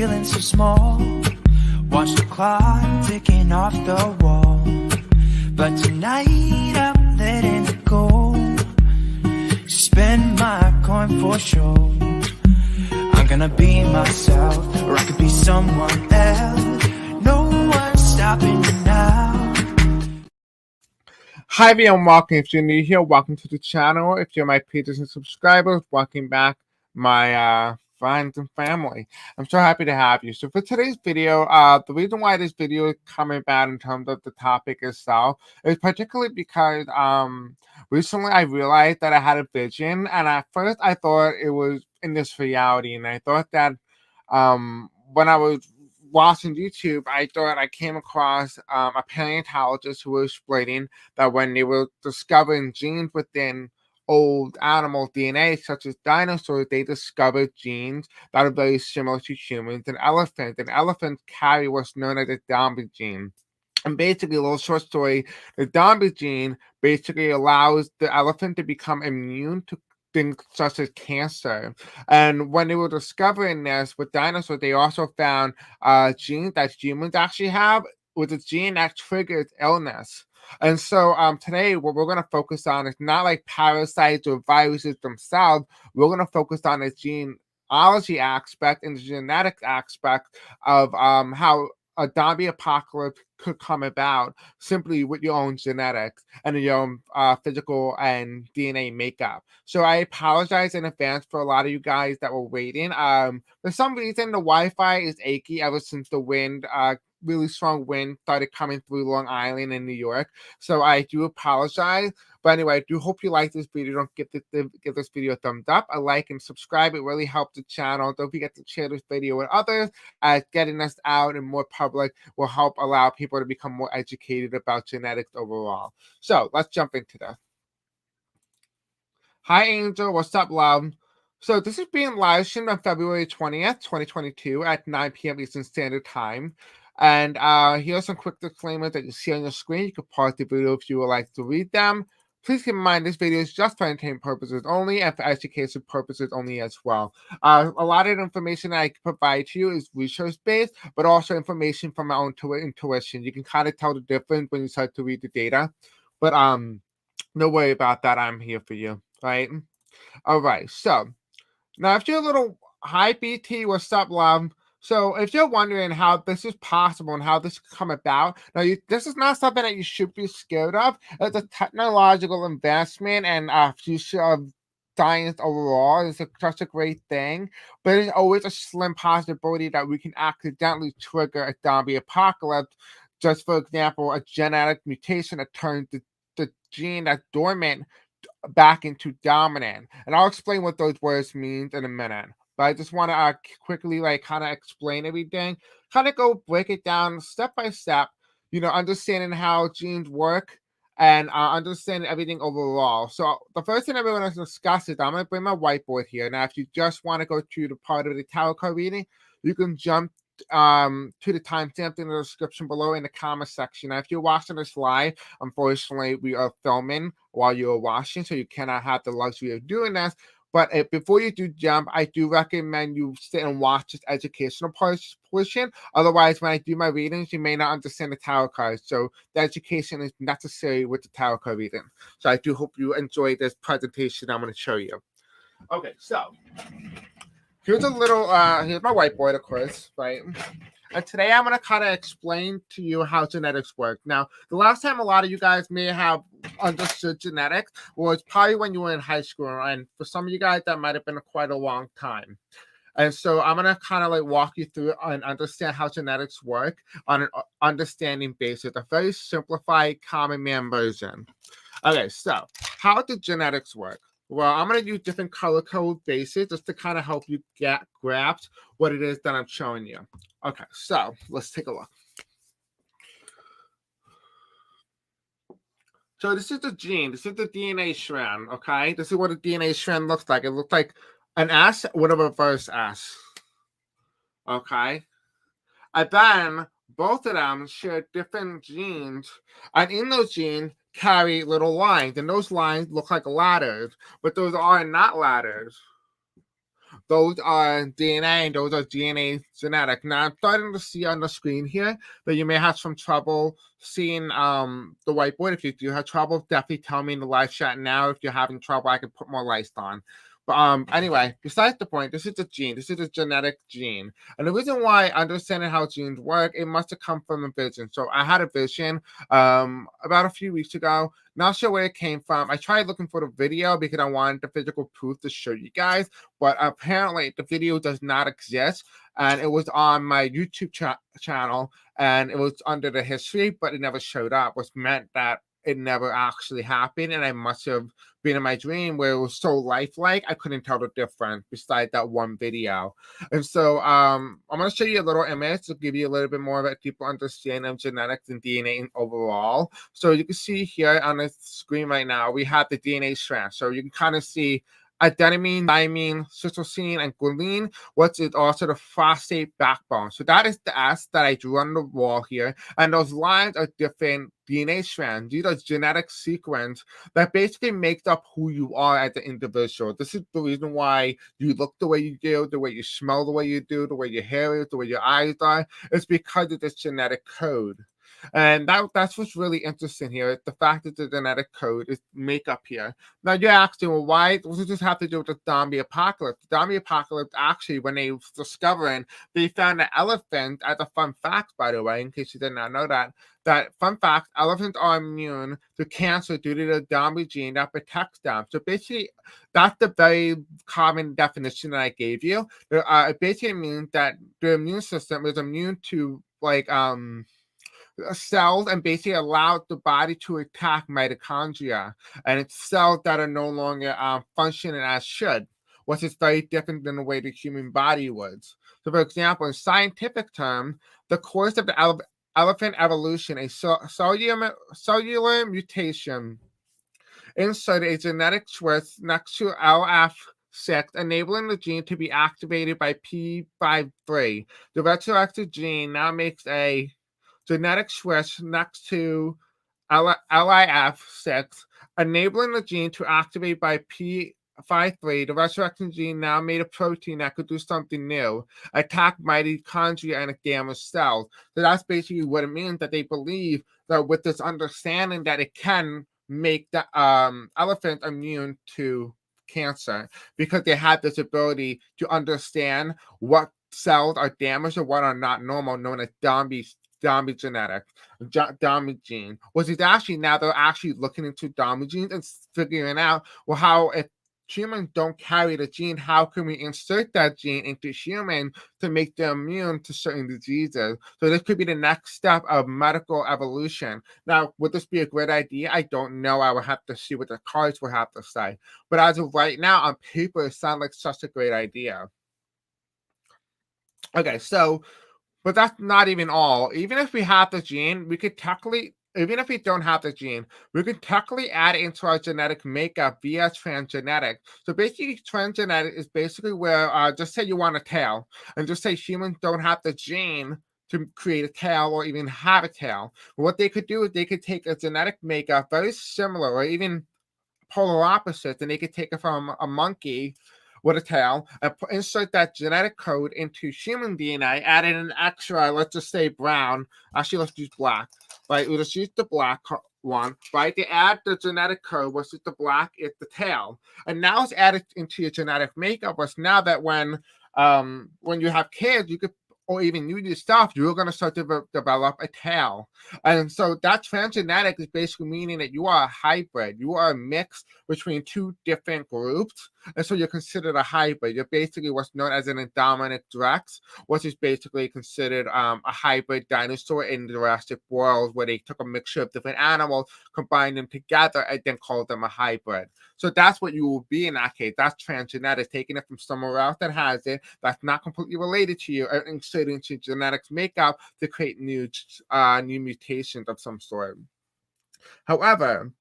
feeling so small. Watch the clock ticking off the wall. But tonight I'm letting it go. Spend my coin for sure. I'm gonna be myself, or I could be someone else. No one's stopping me now. Hi everyone, welcome. If you're new here, welcome to the channel. If you're my patrons and subscribers, welcome back, my friends and family. I'm so happy to have you. So for today's video, the reason why this video is coming about in terms of the topic itself is particularly because recently I realized that I had a vision, and at first I thought it was in this reality, and I thought that when I was watching YouTube, I thought I came across a paleontologist who was explaining that when they were discovering genes within old animal DNA, such as dinosaurs, they discovered genes that are very similar to humans and elephants. And elephants carry what's known as a Dombey gene. And basically, a little short story, the Dombey gene basically allows the elephant to become immune to things such as cancer. And when they were discovering this with dinosaurs, they also found a gene that humans actually have, with a gene that triggers illness. And so today, what we're going to focus on is not like parasites or viruses themselves. We're going to focus on the genealogy aspect and the genetic aspect of how a zombie apocalypse could come about simply with your own genetics and your own physical and DNA makeup. So I apologize in advance for a lot of you guys that were waiting. For some reason, the Wi-Fi is achy ever since the wind, really strong wind started coming through Long Island in New York. So I do apologize. But anyway, I do hope you like this video. Don't give this video a thumbs up, a like, and subscribe. It really helps the channel. Don't forget to share this video with others, as getting us out and more public will help allow people to become more educated about genetics overall. So let's jump into this. Hi, Angel. What's up, love? So this is being live streamed on February 20th, 2022 at 9 p.m. Eastern Standard Time. And here's some quick disclaimers that you see on your screen. You can pause the video if you would like to read them. Please keep in mind this video is just for entertainment purposes only and for education purposes only as well. A lot of the information that I can provide to you is research-based, but also information from my own intuition. You can kind of tell the difference when you start to read the data. But no worry about that. I'm here for you, right? All right, so now if you're a little hi BT, what's up, love? So if you're wondering how this is possible and how this could come about, now this is not something that you should be scared of. It's a technological advancement and future of science overall. It's such a great thing, but it's always a slim possibility that we can accidentally trigger a zombie apocalypse. Just for example, a genetic mutation that turns the gene that's dormant back into dominant. And I'll explain what those words mean in a minute. But I just want to quickly kind of explain everything, kind of go break it down step by step, understanding how genes work and understanding everything overall. So the first thing I'm going to discuss is I'm going to bring my whiteboard here. Now, if you just want to go to the part of the tarot card reading, you can jump to the timestamp in the description below in the comment section. Now, if you're watching this live, unfortunately, we are filming while you're watching, so you cannot have the luxury of doing this. But before you do jump, I do recommend you sit and watch this educational portion. Otherwise, when I do my readings, you may not understand the tarot cards. So the education is necessary with the tarot card reading. So I do hope you enjoy this presentation I'm going to show you. Okay, so here's a little, here's my whiteboard, of course, right? And today I'm going to kind of explain to you how genetics work. Now, the last time a lot of you guys may have understood genetics was probably when you were in high school. And for some of you guys, that might have been quite a long time. And so I'm going to kind of walk you through and understand how genetics work on an understanding basis, a very simplified common man version. Okay, so how do genetics work? Well, I'm going to use different color code bases just to kind of help you grasp what it is that I'm showing you. Okay, so let's take a look. So this is the gene. This is the DNA strand, okay? This is what a DNA strand looks like. It looks like an S with a reverse S, okay? And then both of them share different genes, and in those genes carry little lines, and those lines look like ladders, but those are not ladders. those are DNA and those are DNA genetic. Now I'm starting to see on the screen here that you may have some trouble seeing the whiteboard. If you do have trouble, definitely tell me in the live chat now. If you're having trouble, I can put more lights on. But anyway, besides the point, this is a gene. This is a genetic gene. And the reason why understanding how genes work, it must have come from a vision. So I had a vision about a few weeks ago. Not sure where it came from. I tried looking for the video because I wanted the physical proof to show you guys, but apparently the video does not exist. And it was on my YouTube channel, and it was under the history, but it never showed up, which meant that it never actually happened, and I must have been in my dream where it was so lifelike I couldn't tell the difference besides that one video. And so I'm going to show you a little image to give you a little bit more of a deeper understanding of genetics and DNA overall. So you can see here on the screen right now, we have the DNA strand. So you can kind of see adenine, thymine, cytosine, and guanine, which is also the phosphate backbone. So that is the S that I drew on the wall here. And those lines are different DNA strands. These are genetic sequence that basically makes up who you are as an individual. This is the reason why you look the way you do, the way you smell the way you do, the way your hair is, the way your eyes are. It's because of this genetic code. And that's what's really interesting here. The fact that the genetic code is makeup here. Now you're asking, well, why does this have to do with the zombie apocalypse? The zombie apocalypse, actually, when they were discovering, they found an elephant, as a fun fact, by the way, in case you did not know that fun fact, elephants are immune to cancer due to the zombie gene that protects them. So basically, that's the very common definition that I gave you. It basically means that the immune system is immune to cells and basically allows the body to attack mitochondria, and it's cells that are no longer functioning as should, which is very different than the way the human body would. So, for example, in scientific terms, the course of the elephant evolution, a cellular mutation insert a genetic switch next to LF6, enabling the gene to be activated by P53. The retroactive gene now makes a genetic switch next to LIF6, enabling the gene to activate by P53. The resurrection gene now made a protein that could do something new, attack mitochondria and damage cells. So that's basically what it means, that they believe that with this understanding that it can make the elephant immune to cancer, because they have this ability to understand what cells are damaged or what are not normal, known as zombie genetics, zombie gene, which is actually, now they're actually looking into zombie genes and figuring out, well, how if humans don't carry the gene, how can we insert that gene into humans to make them immune to certain diseases? So this could be the next step of medical evolution. Now, would this be a great idea? I don't know. I would have to see what the cards will have to say. But as of right now, on paper, it sounds like such a great idea. Okay, so but that's not even all. Even if we have the gene, we could technically, even if we don't have the gene, we can technically add it into our genetic makeup via transgenetic. So basically, transgenetic is basically where, just say you want a tail, and just say humans don't have the gene to create a tail or even have a tail. What they could do is they could take a genetic makeup very similar or even polar opposites, and they could take it from a monkey with a tail and insert that genetic code into human DNA, add in an extra, let's just say brown. Actually, let's use black. Right? We'll just use the black one. Right? They add the genetic code, which is the black, it's the tail. And now it's added into your genetic makeup, which now that when you have kids, you could, or even you yourself, you're going to start to develop a tail. And so that transgenetic is basically meaning that you are a hybrid. You are a mix between two different groups. And so you're considered a hybrid. You're basically what's known as an Indominate Rex, which is basically considered a hybrid dinosaur in the Jurassic World, where they took a mixture of different animals, combined them together, and then called them a hybrid. So that's what you will be in that case. That's transgenetic, taking it from somewhere else that has it, that's not completely related to you, and inserting into genetics makeup to create new mutations of some sort. However,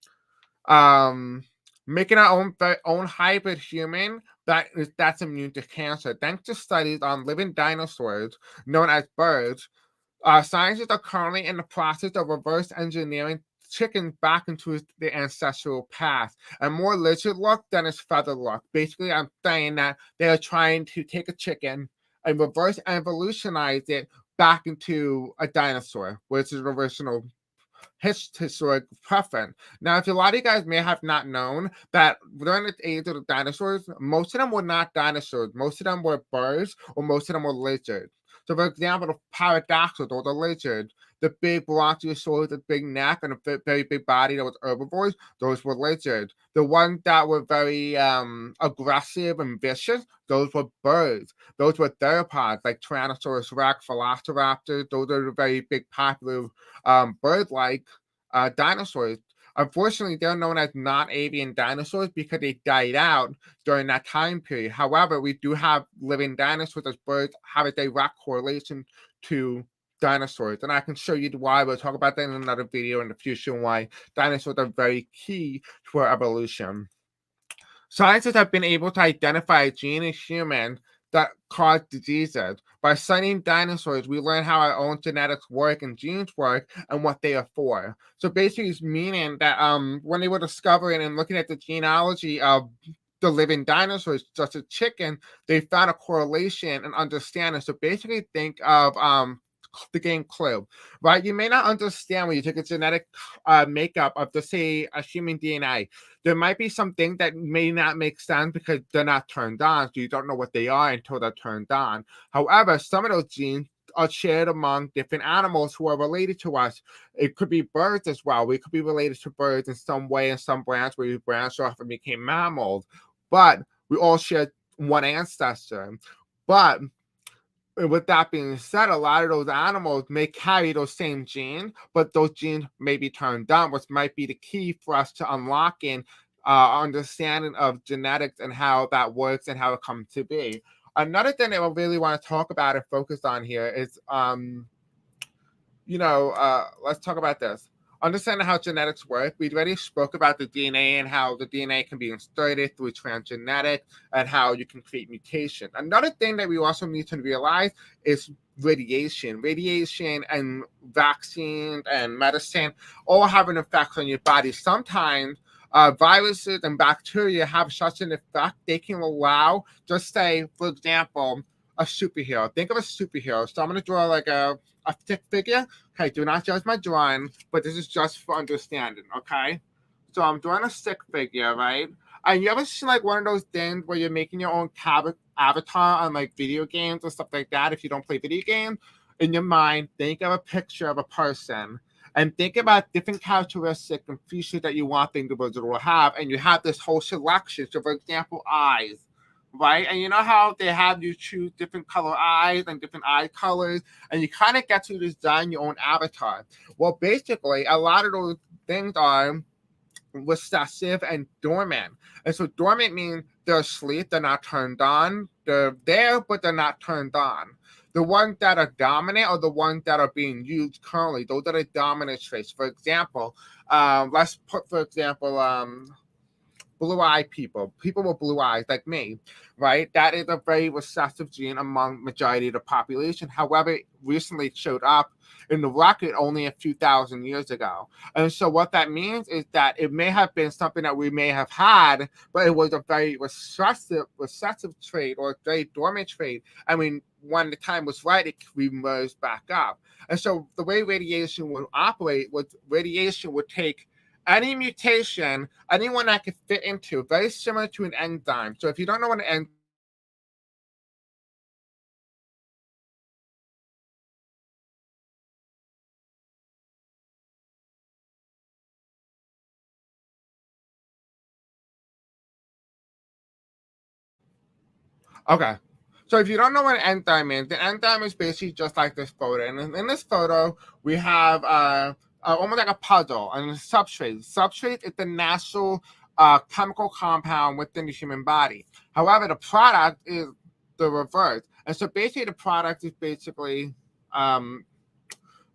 making our own hybrid human that's immune to cancer, thanks to studies on living dinosaurs known as birds. Scientists are currently in the process of reverse engineering chicken back into the ancestral past. A more lizard look than its feather look. Basically, I'm saying that they are trying to take a chicken and reverse evolutionize it back into a dinosaur, which is an original historic preference. Now, if a lot of you guys may have not known that during the age of the dinosaurs, most of them were not dinosaurs. Most of them were birds, or most of them were lizards. So, for example, the pterodactyl, or the lizard, the big brachiosaurus, the big neck, and a very big body that was herbivores, those were lizards. The ones that were very aggressive and vicious, those were birds. Those were theropods like Tyrannosaurus rex, Velociraptor. Those are the very big, popular bird-like dinosaurs. Unfortunately, they're known as non-avian dinosaurs because they died out during that time period. However, we do have living dinosaurs as birds have a direct correlation to dinosaurs. And I can show you why. We'll talk about that in another video in the future, and why dinosaurs are very key to our evolution. Scientists have been able to identify a gene in humans that cause diseases. By studying dinosaurs, we learn how our own genetics work and genes work and what they are for. So basically, it's meaning that when they were discovering and looking at the genealogy of the living dinosaurs, such as chicken, they found a correlation and understanding. So basically, think of the game Clue, right? You may not understand when you take a genetic makeup of, let's say, a human DNA. There might be some things that may not make sense because they're not turned on, so you don't know what they are until they're turned on. However, some of those genes are shared among different animals who are related to us. It could be birds as well. We could be related to birds in some way, in some branch where we branched off and became mammals. But we all share one ancestor. But with that being said, a lot of those animals may carry those same genes, but those genes may be turned on, which might be the key for us to unlocking understanding of genetics and how that works and how it comes to be. Another thing that I really want to talk about and focus on here is, let's talk about this. Understanding how genetics work. We already spoke about the DNA and how the DNA can be inserted through transgenetic and how you can create mutation. Another thing that we also need to realize is radiation. Radiation and vaccines and medicine all have an effect on your body. Sometimes viruses and bacteria have such an effect, they can allow, just say, for example, a superhero. Think of a superhero. So I'm going to draw like a stick figure. Okay, do not judge my drawing, but this is just for understanding, okay? So I'm drawing a stick figure, right? And you ever seen like one of those things where you're making your own avatar on like video games or stuff like that if you don't play video games? In your mind, think of a picture of a person and think about different characteristics and features that you want the individual to have, and you have this whole selection. So for example, eyes. Right, and you know how they have you choose different color eyes and different eye colors, and you kind of get to design your own avatar. Well, basically, a lot of those things are recessive and dormant. And so dormant means they're asleep, they're not turned on. They're there, but they're not turned on. The ones that are dominant are the ones that are being used currently. Those are the dominant traits. For example, let's put, for example, blue-eyed people with blue eyes like me, right? That is a very recessive gene among majority of the population. However, it recently showed up in the record only a few thousand years ago. And so what that means is that it may have been something that we may have had, but it was a very recessive trait or a very dormant trait. I mean, when the time was right, it remerged back up. And so the way radiation would operate was radiation would take any mutation, anyone that could fit into, very similar to an enzyme. So if you don't know what an enzyme, okay. So if you don't know what an enzyme is, the enzyme is basically just like this photo. And in this photo, we have almost like a puzzle and a substrate. Substrate is the natural chemical compound within the human body. However, the product is the reverse. And so basically the product is basically that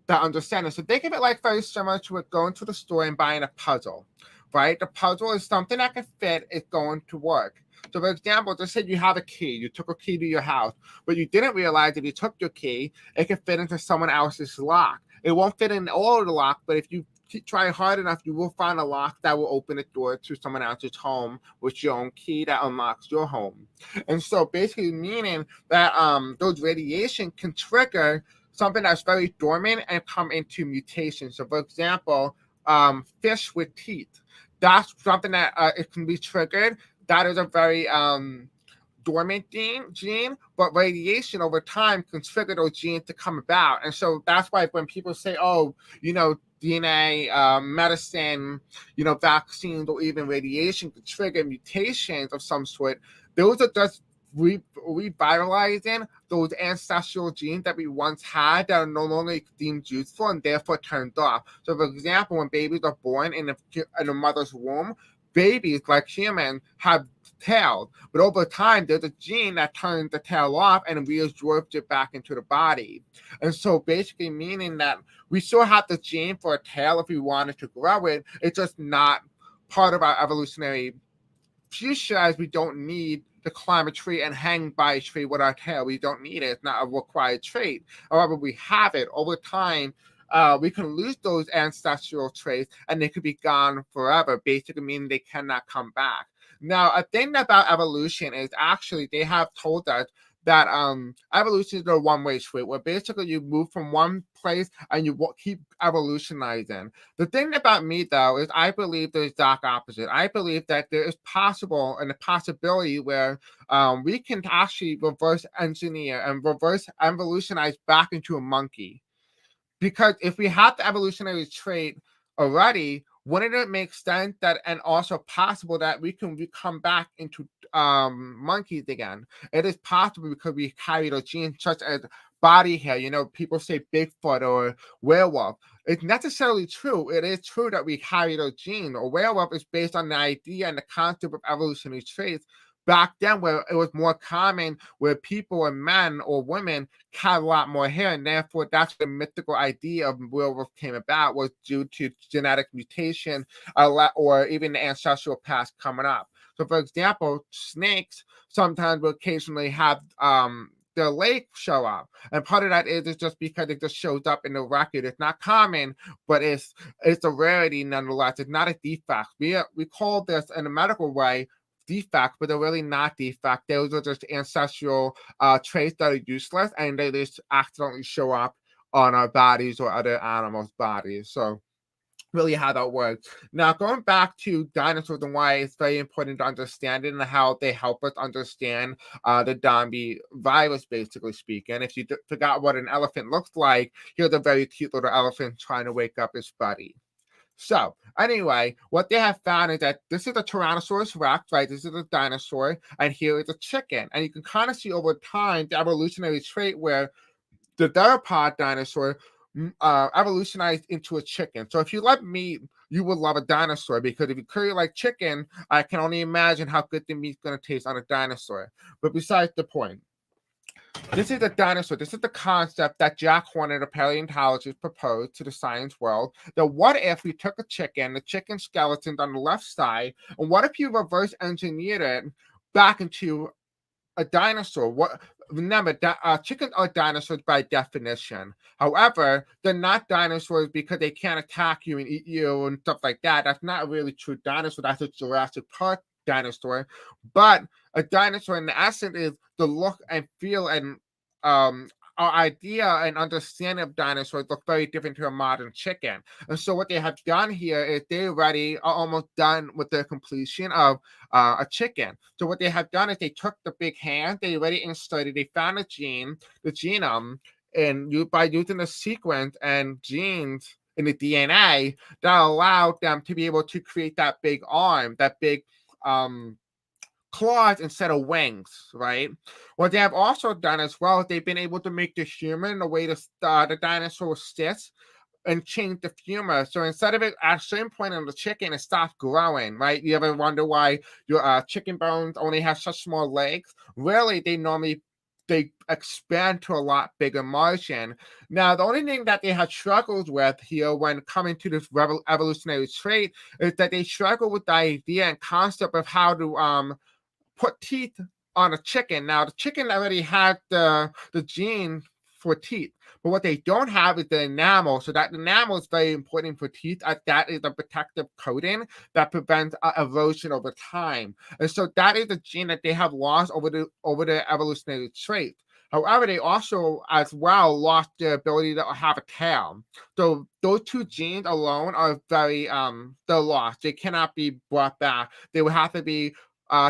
understanding. So think of it like very similar to it going to the store and buying a puzzle, right? The puzzle is something that can fit, it's going to work. So for example, just say you have a key, you took a key to your house, but you didn't realize if you took your key, it could fit into someone else's lock. It won't fit in all of the lock, but if you try hard enough, you will find a lock that will open the door to someone else's home with your own key that unlocks your home. And so basically meaning that those radiation can trigger something that's very dormant and come into mutation. So for example, fish with teeth. That's something that it can be triggered. That is a very dormant gene, but radiation over time can trigger those genes to come about. And so that's why when people say, oh, DNA, medicine, vaccines, or even radiation can trigger mutations of some sort, those are just revitalizing those ancestral genes that we once had that are no longer deemed useful and therefore turned off. So, for example, when babies are born in a mother's womb, babies, like humans, have tails, but over time, there's a gene that turns the tail off and reabsorbs it back into the body. And so, basically, meaning that we still have the gene for a tail if we wanted to grow it. It's just not part of our evolutionary future, as we don't need to climb a tree and hang by a tree with our tail. We don't need it. It's not a required trait. However, we have it over time. We can lose those ancestral traits and they could be gone forever, basically meaning they cannot come back. Now, a thing about evolution is actually they have told us that evolution is a one-way street where basically you move from one place and you keep evolutionizing. The thing about me, though, is I believe there's dark opposite. I believe that there is possible and a possibility where we can actually reverse engineer and reverse evolutionize back into a monkey. Because if we have the evolutionary trait already, wouldn't it make sense that and also possible that we can come back into monkeys again? It is possible because we carry those genes such as body hair. People say Bigfoot or werewolf. It's necessarily true. It is true that we carry those genes. A werewolf is based on the idea and the concept of evolutionary traits back then, where it was more common where people and men or women had a lot more hair, and therefore that's the mythical idea of werewolf came about, was due to genetic mutation or even the ancestral past coming up. So for example, snakes sometimes will occasionally have their leg show up, and part of that is just because it just shows up in the record. It's not common, but it's a rarity nonetheless. It's not a defect. We call this in a medical way defect, but they're really not defect. Those are just ancestral traits that are useless, and they just accidentally show up on our bodies or other animals' bodies. So really how that works. Now, going back to dinosaurs and why it's very important to understand it and how they help us understand the Dombey virus, basically speaking. If you forgot what an elephant looks like, here's a very cute little elephant trying to wake up his buddy. So, anyway, what they have found is that this is a Tyrannosaurus rex, right? This is a dinosaur, and here is a chicken. And you can kind of see over time the evolutionary trait where the theropod dinosaur evolutionized into a chicken. So if you love meat, you would love a dinosaur, because if you curry like chicken, I can only imagine how good the meat's going to taste on a dinosaur. But besides the point, this is a dinosaur. This is the concept that Jack Horner, the paleontologist, proposed to the science world. That what if we took a chicken, the chicken skeleton's on the left side, and what if you reverse engineered it back into a dinosaur? Remember, chickens are dinosaurs by definition. However, they're not dinosaurs because they can't attack you and eat you and stuff like that. That's not a really true dinosaur. That's a Jurassic Park dinosaur. But a dinosaur, in essence, is the look and feel and our idea and understanding of dinosaurs look very different to a modern chicken. And so what they have done here is they already are almost done with the completion of a chicken. So what they have done is they took the big hand, they already inserted, they found a gene, the genome, and by using the sequence and genes in the DNA, that allowed them to be able to create that big arm, that big claws instead of wings, right? What they have also done as well is they've been able to make the human the way the dinosaur sits and change the femur. So instead of it at a certain point on the chicken, it stops growing, right? You ever wonder why your chicken bones only have such small legs? Really, they expand to a lot bigger margin. Now, the only thing that they have struggled with here when coming to this evolutionary trait is that they struggle with the idea and concept of how to put teeth on a chicken. Now, the chicken already had the gene for teeth. But what they don't have is the enamel. So that enamel is very important for teeth, as that is a protective coating that prevents erosion over time. And so that is a gene that they have lost over the evolutionary trait. However, they also, as well, lost the ability to have a tail. So those two genes alone are they're lost. They cannot be brought back. They would have to be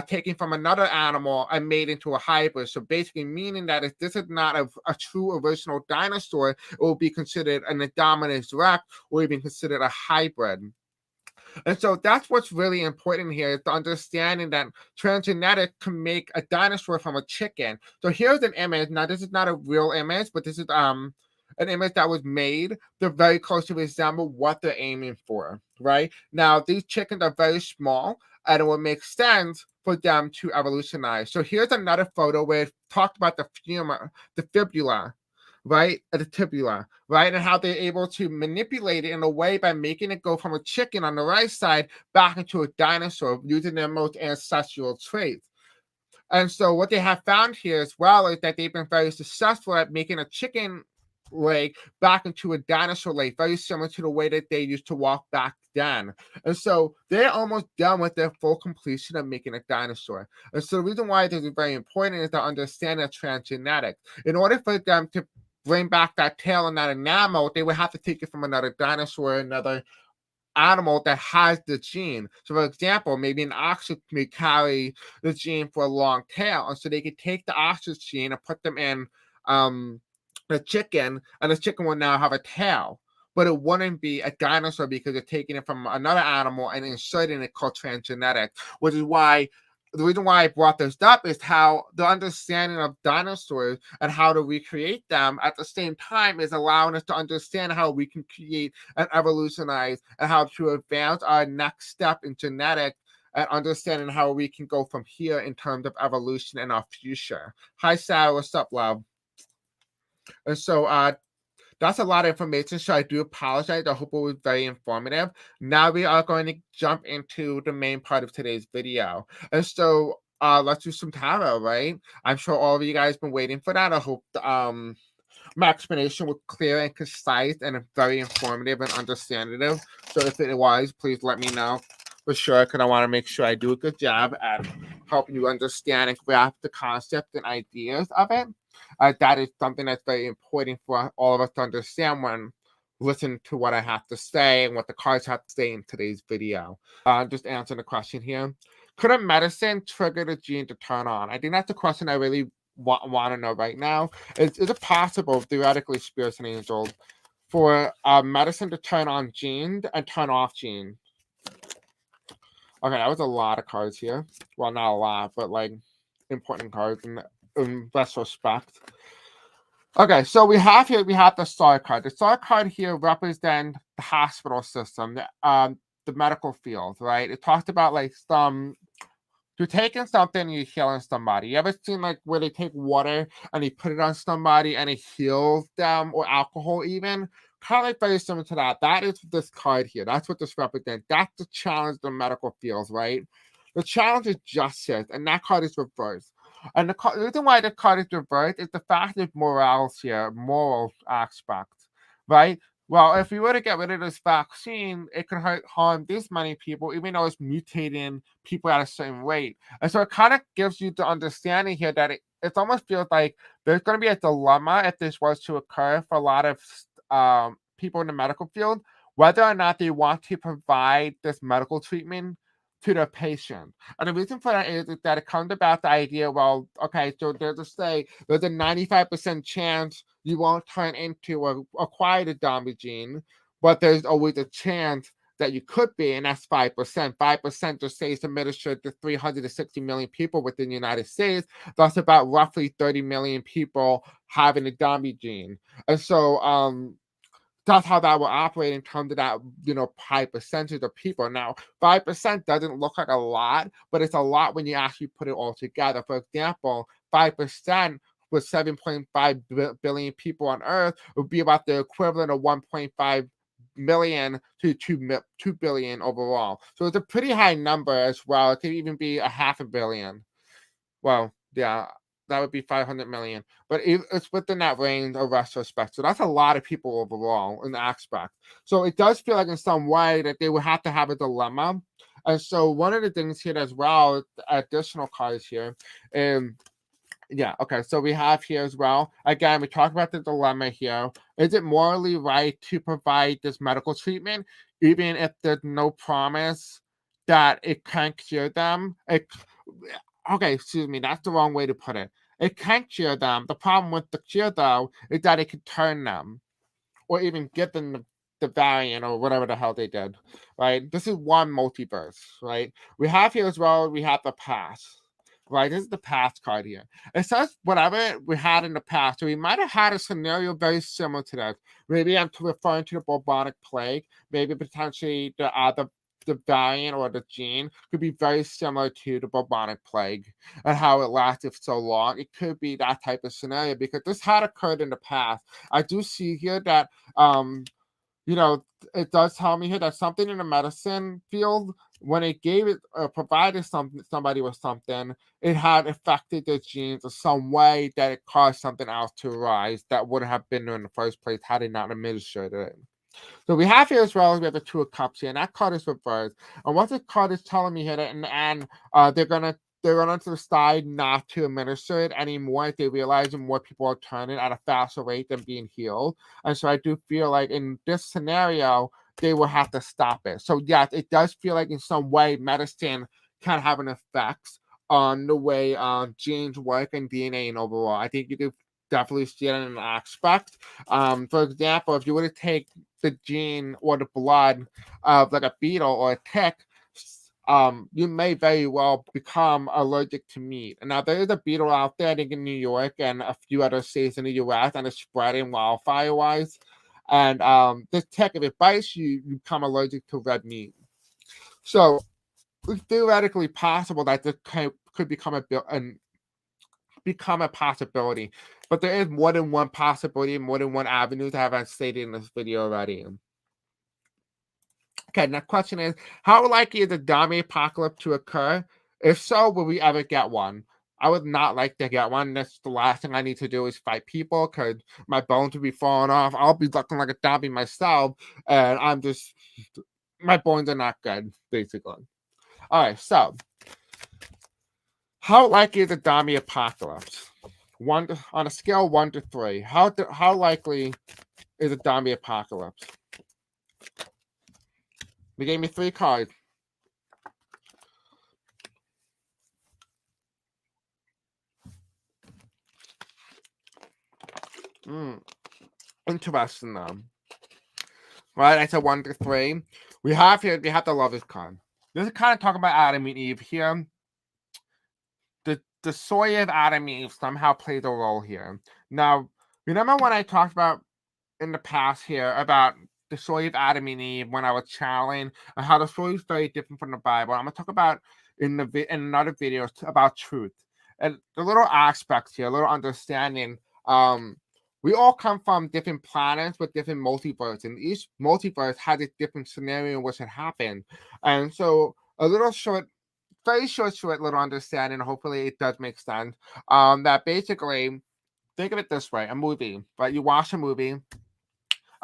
taken from another animal and made into a hybrid. So basically meaning that if this is not a true original dinosaur, it will be considered an Indominus Rex or even considered a hybrid. And so that's what's really important here is the understanding that transgenetic can make a dinosaur from a chicken. So here's an image. Now, this is not a real image, but this is an image that was made to very closely resemble what they're aiming for, right? Now, these chickens are very small, and it would make sense for them to evolutionize. So here's another photo where it talked about the fibula, right? The tibula, right? And how they're able to manipulate it in a way by making it go from a chicken on the right side back into a dinosaur using their most ancestral traits. And so what they have found here as well is that they've been very successful at making a chicken leg back into a dinosaur leg, very similar to the way that they used to walk back then. And so they're almost done with their full completion of making a dinosaur. And so the reason why this is very important is to understand the transgenetics. In order for them to bring back that tail and that enamel, they would have to take it from another dinosaur, another animal that has the gene. So, for example, maybe an ox may carry the gene for a long tail, and so they could take the ox's gene and put them in the chicken, and the chicken will now have a tail. But it wouldn't be a dinosaur because they're taking it from another animal and inserting it called transgenic, which is why the reason why I brought this up is how the understanding of dinosaurs and how to recreate them at the same time is allowing us to understand how we can create and evolutionize and how to advance our next step in genetics and understanding how we can go from here in terms of evolution in our future. Hi, Sarah. What's up, love? And so that's a lot of information, so I do apologize. I hope it was very informative. Now we are going to jump into the main part of today's video. And so let's do some tarot, right? I'm sure all of you guys been waiting for that. I hope my explanation was clear and concise and very informative and understandable. So if it was, please let me know for sure, because I want to make sure I do a good job at helping you understand and grasp the concept and ideas of it. That is something that's very important for all of us to understand when listening to what I have to say and what the cards have to say in today's video. Just answering the question here. Could a medicine trigger the gene to turn on? I think that's the question I really want to know right now. Is it possible, theoretically, spirits and angels, for medicine to turn on genes and turn off genes? Okay, that was a lot of cards here. Well, not a lot, but like important cards in retrospect. Okay, so we have the star card. The star card here represents the hospital system, the medical field, right? It talks about like you're taking something and you're healing somebody. You ever seen like where they take water and they put it on somebody and it heals them, or alcohol even? Kind of like very similar to that. That is this card here. That's what this represents. That's the challenge the medical fields, right? The challenge is justice, and that card is reversed. And the reason why the card is reversed is the fact that morals here, moral aspect, right? Well, if we were to get rid of this vaccine, it could harm this many people, even though it's mutating people at a certain rate. And so it kind of gives you the understanding here that it almost feels like there's going to be a dilemma if this was to occur for a lot of people in the medical field, whether or not they want to provide this medical treatment to their patient. And the reason for that is that it comes about the idea, well, okay, so there's a 95% chance you won't turn into or acquire the Domi gene, but there's always a chance that you could be, and that's 5%. 5% just say it's administered to 360 million people within the United States. That's about roughly 30 million people having the Domi gene. And so that's how that will operate in terms of that, high percentage of people. Now, 5% doesn't look like a lot, but it's a lot when you actually put it all together. For example, 5% with 7.5 billion people on Earth would be about the equivalent of 1.5 million to 2 billion overall. So it's a pretty high number as well. It could even be a 500 million. Well, yeah. that would be 500 million. But it's within that range of retrospect. So that's a lot of people overall in the aspect. So it does feel like in some way that they would have to have a dilemma. And so one of the things here as well, additional cards here, yeah, okay. So we have here as well. Again, we talked about the dilemma here. Is it morally right to provide this medical treatment, even if there's no promise that it can cure them? Okay, excuse me, that's the wrong way to put it. It can cure them. The problem with the cure, though, is that it could turn them or even give them the variant or whatever the hell they did, right? This is one multiverse, right? We have here as well, we have the past. Right, this is the past card here. It says whatever we had in the past. So we might have had a scenario very similar to that. Maybe I'm referring to the bubonic plague. Maybe potentially the variant or the gene could be very similar to the bubonic plague and how it lasted for so long. It could be that type of scenario because this had occurred in the past. I do see here that you know, it does tell me here that something in the medicine field, when it gave it provided somebody with something, it had affected their genes in some way that it caused something else to arise that wouldn't have been there in the first place had it not administered it. So we have here as well, we have the Two of Cups here, and that card is reversed. And what this card is telling me here, that in the end, they're gonna decide not to administer it anymore if they realize more people are turning at a faster rate than being healed. And so I do feel like in this scenario, they will have to stop it. So yes, it does feel like in some way medicine can have an effect on the way genes work and DNA and overall. I think you do definitely see it in an aspect. For example, if you were to take the gene or the blood of like a beetle or a tick, you may very well become allergic to meat. And now there is a beetle out there, I think in New York and a few other states in the US, and it's spreading wildfire wise. And this tick, if it bites you, you become allergic to red meat. So it's theoretically possible that this could become become a possibility. But there is more than one possibility, more than one avenue that I've stated in this video already. Okay, next question is, how likely is the zombie apocalypse to occur? If so, will we ever get one? I would not like to get one. That's the last thing I need to do is fight people because my bones will be falling off. I'll be looking like a zombie myself, and my bones are not good, basically. All right, so how likely is the zombie apocalypse? On a scale of 1 to 3. How likely is a zombie apocalypse? They gave me 3 cards. Interesting though. Right, I said 1 to 3. We have the Lovers card. This is kind of talking about Adam and Eve here. The story of Adam and Eve somehow plays a role here. Now, remember when I talked about in the past here about the story of Adam and Eve when I was channeling and how the story is very different from the Bible. I'm gonna talk about in another video about truth and the little aspects here, a little understanding. We all come from different planets with different multiverses, and each multiverse has a different scenario in which it happened. And so a little very short little understanding. Hopefully, it does make sense. That basically, think of it this way: a movie, right? You watch a movie.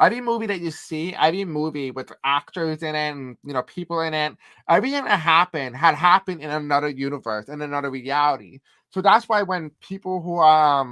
Every movie that you see, every movie with actors in it and people in it, everything that had happened in another universe, in another reality. So that's why when people who are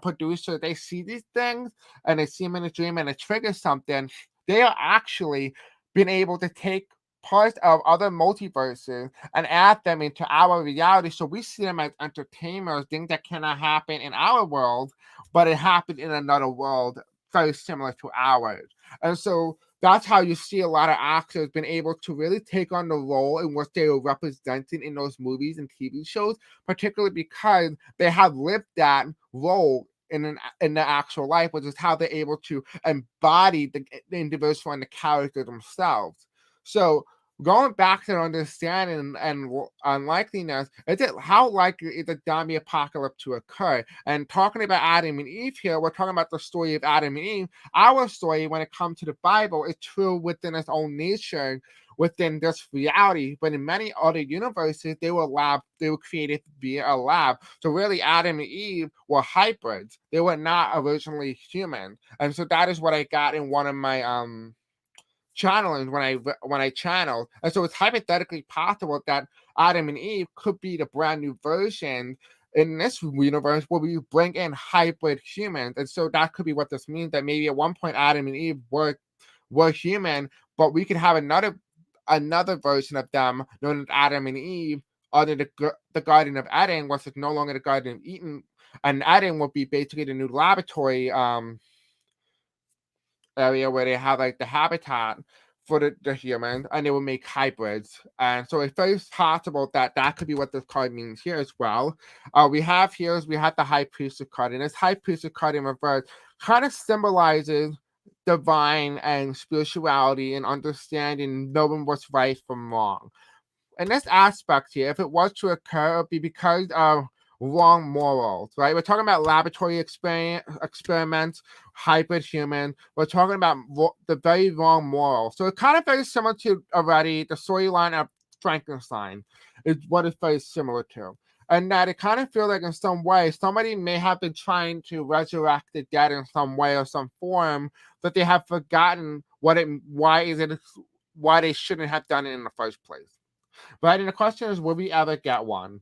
producers, they see these things and they see them in a dream and it triggers something, they are actually been able to take parts of other multiverses and add them into our reality. So we see them as entertainers, things that cannot happen in our world, but it happened in another world very similar to ours. And so that's how you see a lot of actors been able to really take on the role in which they were representing in those movies and TV shows, particularly because they have lived that role in the actual life, which is how they're able to embody the individual and the character themselves. So going back to understanding and unlikeliness, is it how likely is the zombie apocalypse to occur? And talking about Adam and Eve here, we're talking about the story of Adam and Eve. Our story, when it comes to the Bible, is true within its own nature, within this reality, but in many other universes, they were created via a lab. So really, Adam and Eve were hybrids. They were not originally human, and so that is what I got in one of my channeling when I channeled. And so it's hypothetically possible that Adam and Eve could be the brand new version in this universe where we bring in hybrid humans. And so that could be what this means, that maybe at one point Adam and Eve were human, but we could have another version of them known as Adam and Eve under the Garden of Eden, once it's no longer the Garden of Eden. And Eden will be basically the new laboratory area where they have like the habitat for the human, and they will make hybrids. And so it's very possible that that could be what this card means here as well. We have the High Priestess card, and this High Priestess card in reverse kind of symbolizes divine and spirituality and understanding, knowing what's right from wrong. In this aspect here, if it was to occur, it would be because of wrong morals, right? We're talking about laboratory experiments, hybrid human. We're talking about the very wrong morals. So it's kind of very similar to already the storyline of Frankenstein is what it's very similar to. And that it kind of feels like in some way somebody may have been trying to resurrect the dead in some way or some form, but they have forgotten why they shouldn't have done it in the first place. Right? And the question is, will we ever get one?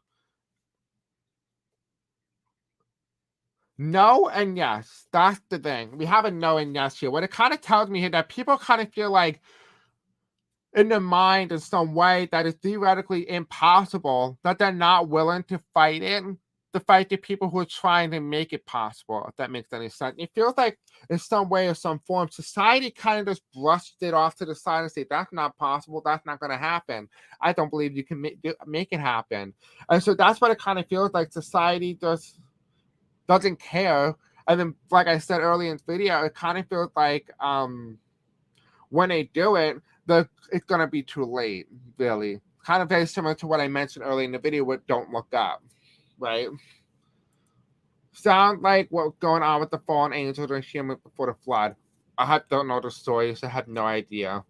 No and yes. That's the thing. We have a no and yes here. What it kind of tells me here that people kind of feel like in their mind in some way that is theoretically impossible, that they're not willing to fight it, to fight the people who are trying to make it possible, if that makes any sense. It feels like in some way or some form, society kind of just brushed it off to the side and say, that's not possible, that's not going to happen. I don't believe you can make it happen. And so that's what it kind of feels like. Society just doesn't care. And then, like I said earlier in the video, it kind of feels like when they do it, it's going to be too late, really. Kind of very similar to what I mentioned earlier in the video with Don't Look Up, right? Sound like what's going on with the fallen angels and humans before the flood. Don't know the story, so I have no idea.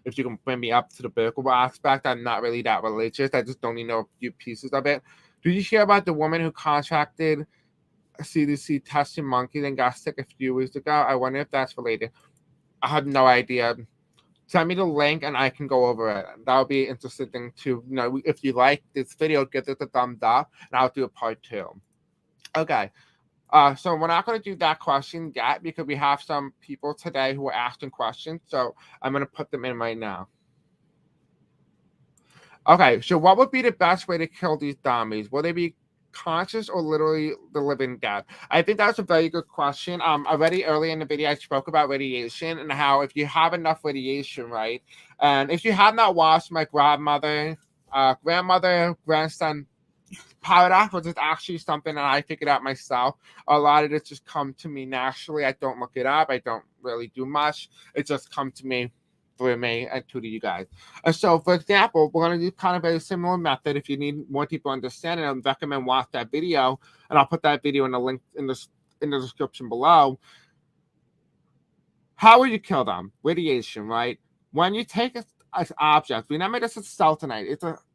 If you can bring me up to the biblical aspect, I'm not really that religious. I just only know a few pieces of it. Did you hear about the woman who contracted CDC testing monkeys and got sick a few weeks ago? I wonder if that's related. I have no idea. Send me the link and I can go over it. That would be interesting to know. If you like this video, give it a thumbs up and I'll do a part 2. Okay. So we're not going to do that question yet because we have some people today who are asking questions. So I'm going to put them in right now. Okay. So what would be the best way to kill these zombies? Will they be conscious or literally the living dead? I think that's a very good question. Already early in the video, I spoke about radiation and how if you have enough radiation, right? And if you have not watched my grandmother, grandson paradox, which is actually something that I figured out myself. A lot of it just come to me naturally. I don't look it up. I don't really do much. It just come to me through me and to you guys. And so, for example, we're going to do kind of a similar method. If you need more people understanding, I recommend watch that video, and I'll put that video in the link in the description below. How will you kill them? Radiation, right? When you take an object, remember this is sultanite.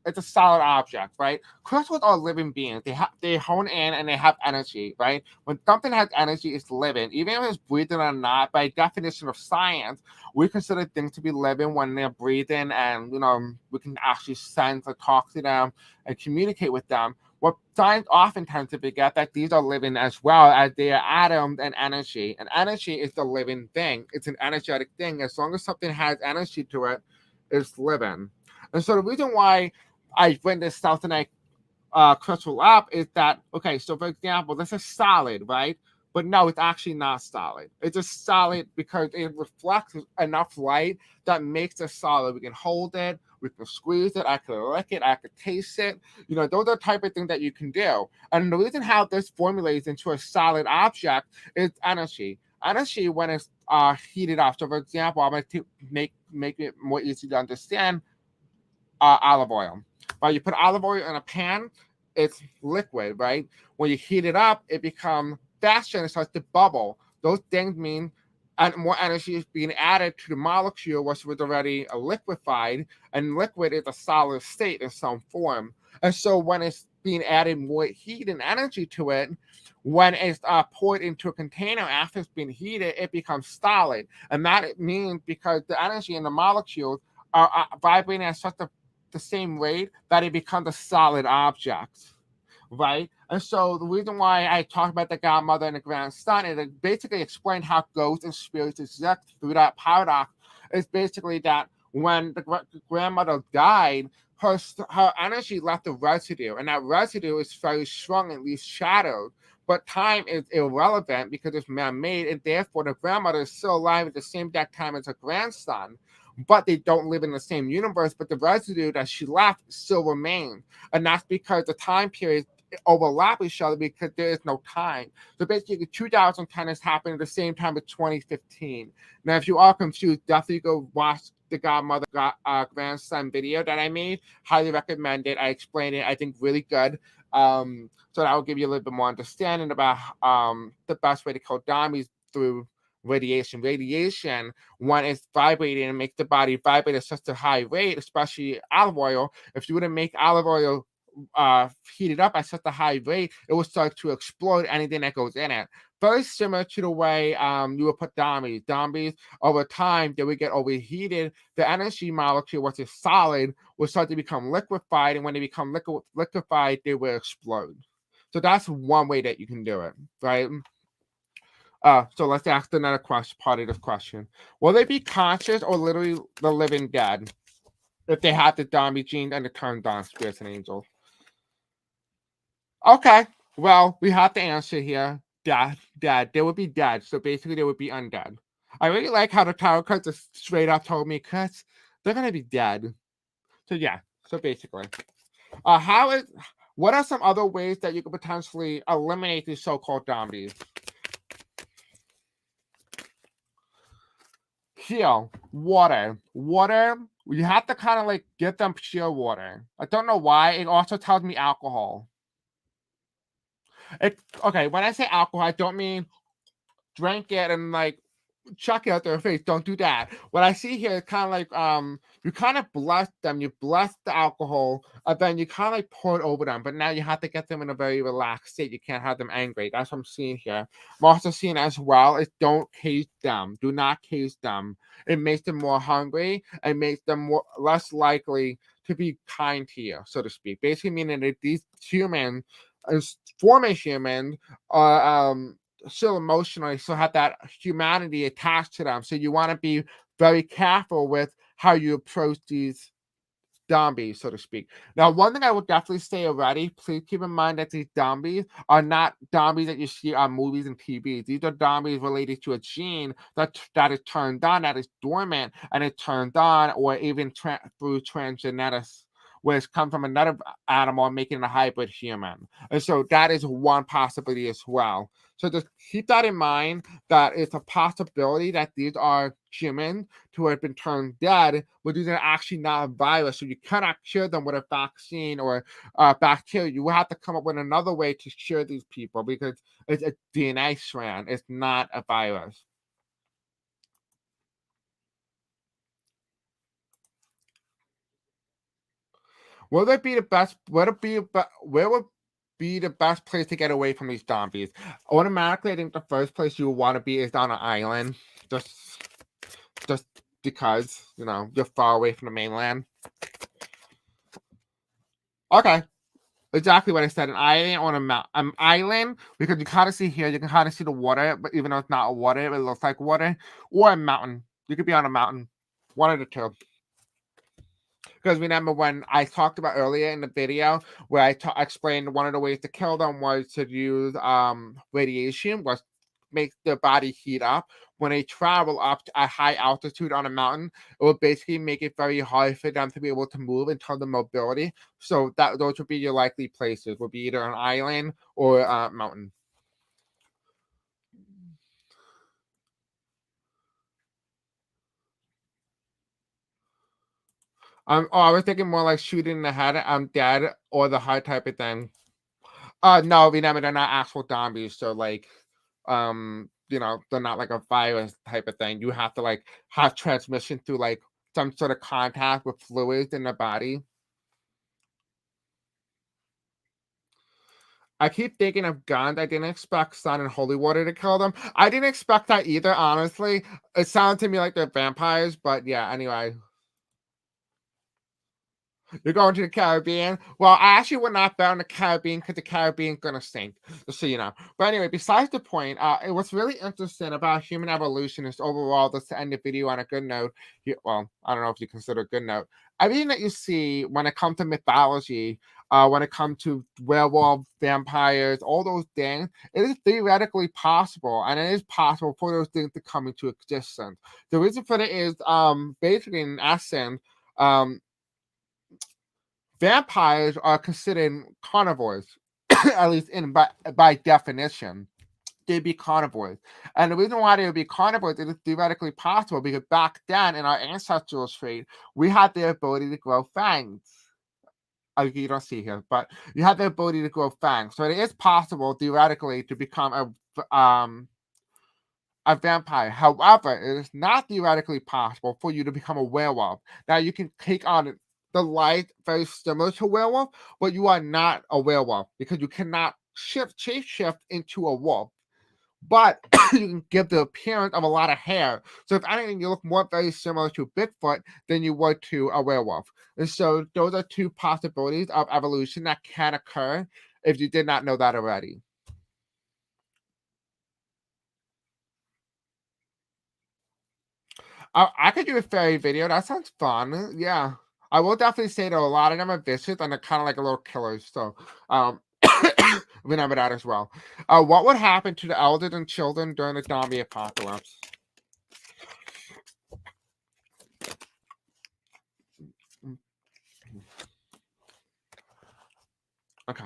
It's a solid object, right? Crystals are living beings. They hone in and they have energy, right? When something has energy, it's living. Even if it's breathing or not, by definition of science, we consider things to be living when they're breathing, and we can actually sense or talk to them and communicate with them. What science often tends to forget that these are living as well, as they are atoms and energy. And energy is the living thing. It's an energetic thing. As long as something has energy to it, it's living. And so the reason why I bring this sultanite crystal up is that, okay, so for example, this is solid, right? But no, it's actually not solid. It's just solid because it reflects enough light that makes it solid. We can hold it, we can squeeze it, I can lick it, I can taste it. Those are the type of things that you can do. And the reason how this formulates into a solid object is energy. Energy, when it's heated up. So for example, I'm going to make it more easy to understand, olive oil. Right? You put olive oil in a pan, it's liquid, right? When you heat it up, it becomes faster and it starts to bubble. Those things mean and more energy is being added to the molecule which was already liquefied, and liquid is a solid state in some form. And so when it's being added more heat and energy to it, when it's poured into a container after it's been heated, it becomes solid. And that means because the energy in the molecules are vibrating at such the same rate that it becomes a solid object, right? And so the reason why I talked about the godmother and the grandson is it basically explained how ghosts and spirits exist through that paradox. Is basically that when the grandmother died, her energy left a residue, and that residue is very strong and leaves shadows. But time is irrelevant because it's man-made, and therefore the grandmother is still alive at the same exact time as her grandson. But they don't live in the same universe. But the residue that she left still remains, and that's because the time period overlap each other because there is no time. So basically, 2010 is happening at the same time as 2015. Now, if you are confused, definitely go watch the Godmother grandson video that I made. Highly recommend it. I explained it, I think, really good. So that will give you a little bit more understanding about the best way to kill zombies through radiation. Radiation, when it's vibrating and makes the body vibrate at such a high rate, especially olive oil. If you were to make olive oil heated up at such a high rate, it will start to explode anything that goes in it. Very similar to the way you would put zombies. Zombies, over time, they would get overheated. The energy molecule, which is solid, will start to become liquefied, and when they become liquefied, they will explode. So that's one way that you can do it, right? So let's ask another question, part of this question. Will they be conscious or literally the living dead if they have the zombie gene and the turned on spirits and angels? Okay, well, we have to answer here. Dead, dead. They would be dead. So basically, they would be undead. I really like how the tarot cards just straight up told me, because they're gonna be dead. So yeah. So basically, how is? What are some other ways that you could potentially eliminate these so-called zombies? Here, water. Water. You have to kind of like get them pure water. I don't know why. It also tells me alcohol. Okay, when I say alcohol, I don't mean drink it and like chuck it out their face. Don't do that. What I see here is kind of like you kind of bless them. You bless the alcohol, and then you kind of like pour it over them. But now you have to get them in a very relaxed state. You can't have them angry. That's what I'm seeing here. I'm also seeing as well is don't cage them. Do not cage them. It makes them more hungry and makes them less likely to be kind to you, so to speak. Basically meaning that these humans, as former humans, are still emotionally, still have that humanity attached to them. So you want to be very careful with how you approach these zombies, so to speak. Now, one thing I would definitely say already, please keep in mind that these zombies are not zombies that you see on movies and TV. These are zombies related to a gene that is turned on, that is dormant, and it turned on, or even through transgenetics, which come from another animal making a hybrid human. And so that is one possibility as well. So just keep that in mind, that it's a possibility that these are humans who have been turned dead, but these are actually not a virus. So you cannot cure them with a vaccine or bacteria. You will have to come up with another way to cure these people because it's a DNA strand. It's not a virus. Will it be the best? Would it be? Where would be the best place to get away from these zombies? Automatically, I think the first place you would want to be is on an island, just just because you're far away from the mainland. Okay, exactly what I said. An island on an island, because you kind of see here, you can kind of see the water, but even though it's not water, it looks like water. Or a mountain. You could be on a mountain. One of the two. Because remember when I talked about earlier in the video where I explained one of the ways to kill them was to use radiation, was make their body heat up. When they travel up to a high altitude on a mountain, it will basically make it very hard for them to be able to move in terms of mobility. So that those would be your likely places. Would be either an island or a mountain. I was thinking more like shooting in the head, I'm dead, or the heart type of thing. No, remember they're not actual zombies. So like, they're not like a virus type of thing. You have to like have transmission through like some sort of contact with fluids in the body. I keep thinking of guns. I didn't expect sun and holy water to kill them. I didn't expect that either, honestly. It sounded to me like they're vampires, but yeah, anyway. You're going to the Caribbean? Well, I actually would not bet on the Caribbean because the Caribbean's gonna sink, just so you know. But anyway, besides the point, what's really interesting about human evolution is overall, just to end the video on a good note. Well, I don't know if you consider a good note. Everything that you see when it comes to mythology, when it comes to werewolves, vampires, all those things, it is theoretically possible, and it is possible for those things to come into existence. The reason for it is, basically, in essence, um, vampires are considered carnivores, at least by definition. They'd be carnivores. And the reason why they would be carnivores is theoretically possible because back then in our ancestral trait, we had the ability to grow fangs. You don't see here, but you have the ability to grow fangs. So it is possible theoretically to become a vampire. However, it is not theoretically possible for you to become a werewolf. Now, you can take on the light very similar to a werewolf, but you are not a werewolf because you cannot shape shift into a wolf. But you can give the appearance of a lot of hair. So if anything, you look more very similar to Bigfoot than you would to a werewolf. And so those are two possibilities of evolution that can occur if you did not know that already. I could do a fairy video. That sounds fun. Yeah. I will definitely say that a lot of them are vicious and they're kind of like a little killers. So remember that as well. What would happen to the elders and children during the zombie apocalypse? Okay.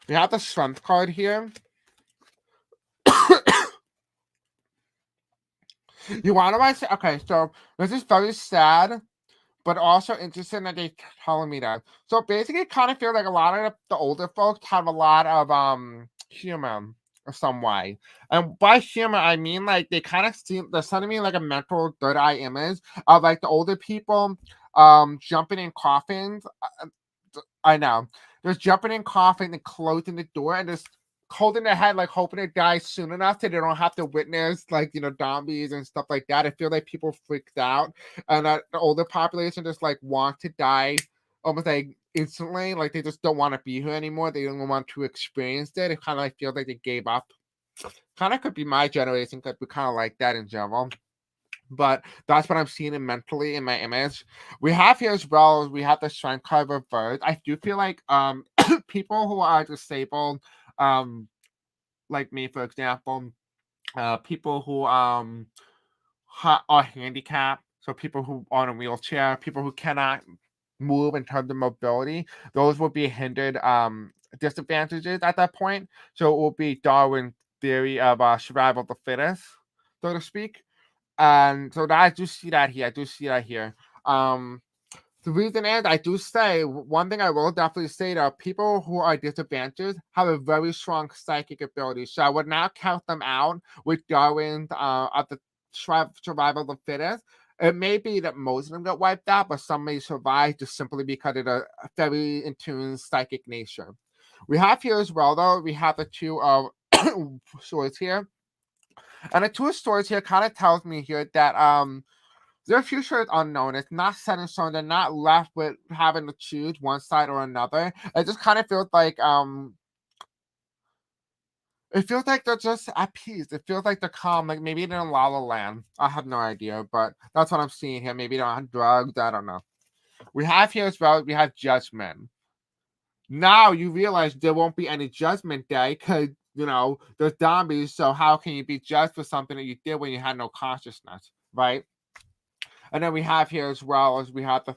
We have the strength card here. You want to say, okay, so this is very sad, but also interesting that they're telling me that. So basically, kind of feel like a lot of the older folks have a lot of humor of some way. And by humor, I mean like they kind of seem they're sending me like a mental third eye image of like the older people jumping in coffins. I know. Just jumping in coffins and closing the door and just holding their head like hoping it dies soon enough so they don't have to witness like zombies and stuff like that. I feel like people freaked out and that the older population just like want to die almost like instantly. Like they just don't want to be here anymore. They don't want to experience it. It kind of like feel like they gave up. Kind of could be my generation because we kind of like that in general. But that's what I'm seeing in mentally in my image. We have here as well, we have the strength card reversed. I do feel like people who are disabled, um, like me, for example, people who are handicapped, so people who are in a wheelchair, people who cannot move in terms of mobility, those will be hindered disadvantages at that point. So it will be Darwin theory of survival of the fittest, so to speak. And so that I do see that here. I do see that here. The reason is I do say one thing I will definitely say that people who are disadvantaged have a very strong psychic ability. So I would not count them out with Darwin's of the survival of the fittest. It may be that most of them get wiped out, but some may survive just simply because of a very in tune psychic nature. We have here as well, though, we have the two swords here. And the two of swords here kind of tells me here that their future is unknown. It's not set in stone. They're not left with having to choose one side or another. It just kind of feels like it feels like they're just at peace. It feels like they're calm. Like maybe they're in La La Land. I have no idea, but that's what I'm seeing here. Maybe they're on drugs. I don't know. We have here as well. We have judgment. Now you realize there won't be any judgment day because there's zombies. So how can you be judged for something that you did when you had no consciousness, right? And then we have here as well as we have the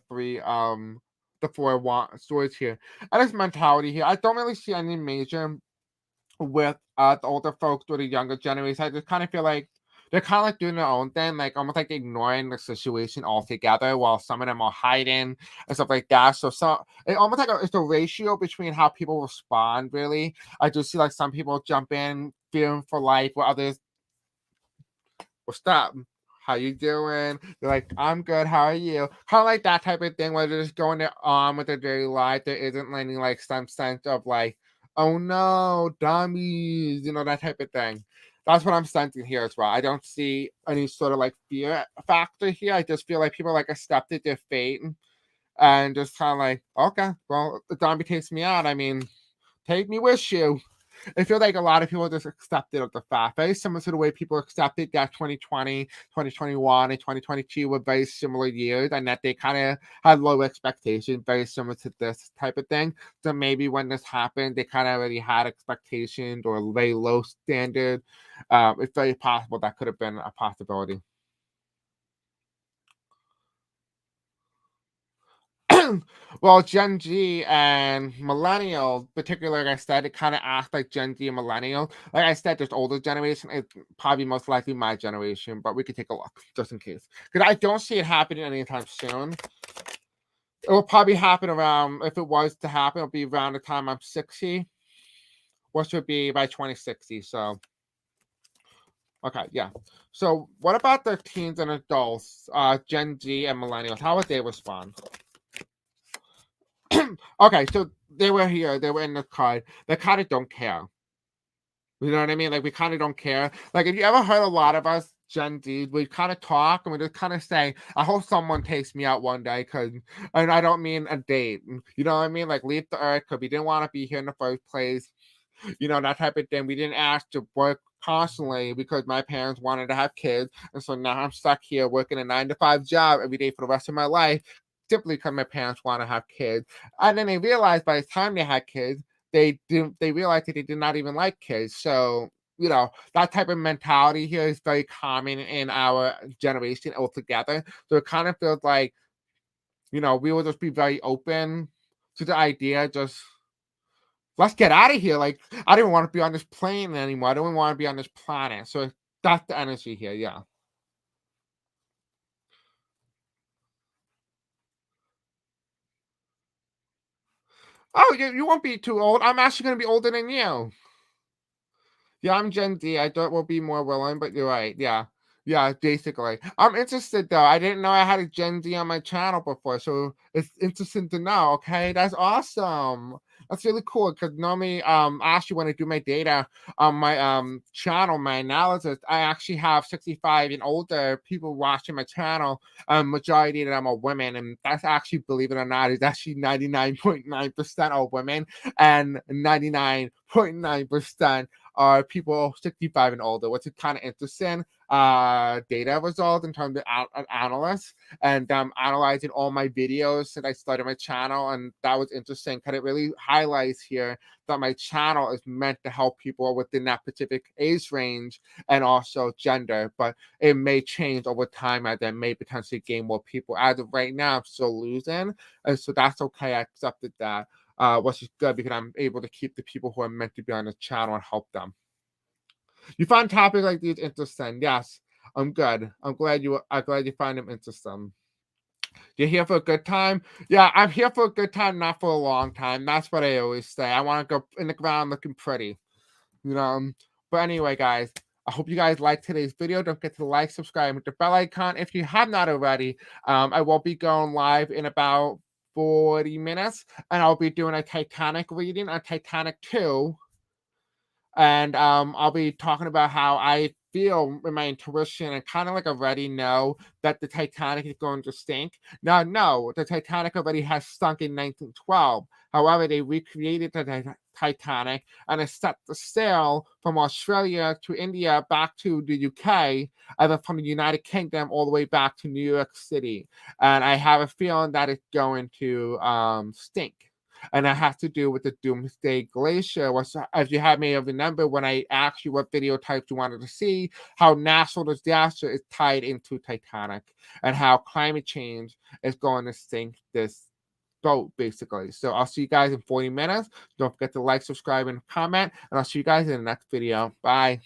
four swords here. And this mentality here, I don't really see any major with the older folks or the younger generation. I just kind of feel like they're kind of like doing their own thing, like almost like ignoring the situation altogether, while some of them are hiding and stuff like that. So it almost like it's a ratio between how people respond. Really, I do see like some people jump in fearing for life, while others what's up? How you doing? They're like, I'm good. How are you? Kind of like that type of thing where they're just going on with their daily life. There isn't any like some sense of like, oh no, dummies, that type of thing. That's what I'm sensing here as well. I don't see any sort of like fear factor here. I just feel like people like accepted their fate and just kind of like, okay, well, the zombie takes me out. I mean, take me with you. I feel like a lot of people just accepted of the fact, very similar to the way people accepted that 2020, 2021, and 2022 were very similar years, and that they kind of had low expectations, very similar to this type of thing. So maybe when this happened, they kind of already had expectations or a very low standard. It's very possible that could have been a possibility. Well, Gen Z and millennial, particularly, like I said, it kind of act like Gen Z and millennial. Like I said, there's older generation. It's probably most likely my generation, but we could take a look just in case because I don't see it happening anytime soon. It will probably happen around, if it was to happen, it'll be around the time I'm 60, which would be by 2060. So, okay, yeah. So, what about the teens and adults, Gen Z and millennials? How would they respond? Okay, so they were here, they were in the card. They kind of don't care. You know what I mean? Like we kind of don't care. Like if you ever heard a lot of us Gen Z, we kind of talk and we just kind of say, "I hope someone takes me out one day," because, and I don't mean a date. You know what I mean? Like leave the earth because we didn't want to be here in the first place. That type of thing. We didn't ask to work constantly because my parents wanted to have kids, and so now I'm stuck here working a 9 to 5 job every day for the rest of my life, simply because my parents want to have kids. And then they realized by the time they had kids, they realized that they did not even like kids. So that type of mentality here is very common in our generation altogether. So it kind of feels like we will just be very open to the idea, just let's get out of here. Like, I don't want to be on this plane anymore. I don't want to be on this planet. So that's the energy here. Yeah. Oh, you won't be too old. I'm actually going to be older than you. Yeah, I'm Gen Z. I thought we'll be more willing, but you're right. Yeah. Yeah, basically. I'm interested though. I didn't know I had a Gen Z on my channel before, so it's interesting to know. Okay, that's awesome. That's really cool because normally, actually, when I do my data on my channel, my analysis, I actually have 65 and older people watching my channel. Majority of them are women, and that's actually, believe it or not, is actually 99.9% are women and 99.9% are people 65 and older, which is kind of interesting data result in terms of analysts and analyzing all my videos since I started my channel. And that was interesting because it really highlights here that my channel is meant to help people within that specific age range and also gender, but it may change over time as I may potentially gain more people. As of right now, I'm still losing, and so that's okay. I accepted that, which is good because I'm able to keep the people who are meant to be on the channel and help them. You find topics like these interesting. Yes, I'm good. I'm glad you find them interesting. You're here for a good time? Yeah, I'm here for a good time, not for a long time. That's what I always say. I want to go in the ground looking pretty. You know. But anyway, guys, I hope you guys liked today's video. Don't forget to like, subscribe, with the bell icon if you have not already. I will be going live in about 40 minutes, and I'll be doing a Titanic reading on Titanic 2. And I'll be talking about how I feel in my intuition and kind of like already know that the Titanic is going to sink. Now, no, the Titanic already has sunk in 1912. However, they recreated the Titanic and it set the sail from Australia to India back to the UK, and then from the United Kingdom all the way back to New York City. And I have a feeling that it's going to stink, and that has to do with the Doomsday Glacier. Which, as you may have remembered, when I asked you what video types you wanted to see, how natural disaster is tied into Titanic, and how climate change is going to sink this boat, basically. So I'll see you guys in 40 minutes. Don't forget to like, subscribe, and comment, and I'll see you guys in the next video. Bye.